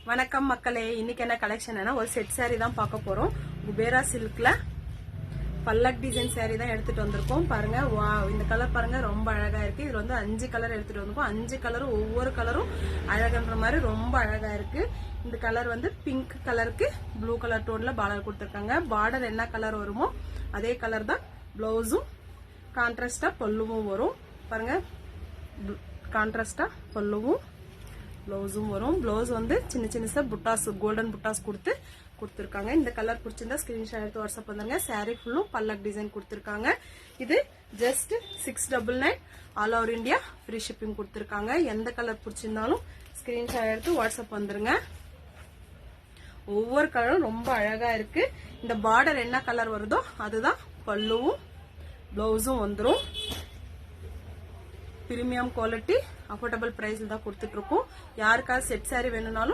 வணக்கம் மக்களே, இன்னைக்கு என்ன கலெக்ஷன் ஒரு செட் சாரி தான் பார்க்க போறோம். குபேரா சில்க்ல பல்லக் டிசைன் சாரி தான் எடுத்துட்டு வந்திருக்கோம். பாருங்க, வாவ், இந்த கலர் பாருங்க ரொம்ப அழகா இருக்கு. இதுல வந்து 5 கலர் எடுத்துட்டு வந்திருக்கோம். 5 கலரும் ஒவ்வொரு கலரும் அழகுன்ற மாதிரி ரொம்ப அழகா இருக்கு. இந்த கலர் வந்து பிங்க் கலருக்கு ப்ளூ கலர் டோன்ல பார்டர் கொடுத்திருக்காங்க. பார்டர் என்ன கலர் வருமோ அதே கலர் தான் பிளவுஸும், கான்ட்ராஸ்டா பல்லுவும் வரும். பாருங்க, கான்ட்ராஸ்டா பல்லுவும் பிளவுஸும் வரும். பிளவுஸ் வந்து சின்ன சின்ன புட்டாஸ், கோல்டன் புட்டாஸ் கொடுத்துருக்காங்க. இந்த கலர் பிடிச்சிருந்தா ஸ்கிரீன்ஷாட் எடுத்து வாட்ஸ்அப் பண்ணுங்க. சாரி ஃபுல்லும் பல்லக் டிசைன் கொடுத்துருக்காங்க. இது just 699 all over India free shipping கொடுத்துருக்காங்க. எந்த கலர் பிடிச்சிருந்தாலும் ஸ்கிரீன்ஷாட் எடுத்து வாட்ஸ்அப் வந்துருங்க. ஒவ்வொரு கலரும் ரொம்ப அழகா இருக்கு. இந்த பார்டர் என்ன கலர் வருதோ அதுதான் பல்லுவும் பிளவுஸும் வந்துடும். பிரீமியம் குவாலிட்டி, அஃபோர்டபுள் பிரைஸ்ல தான் கொடுத்துட்டு இருக்கோம். யாருக்காவது செட் சாரி வேணும்னாலும்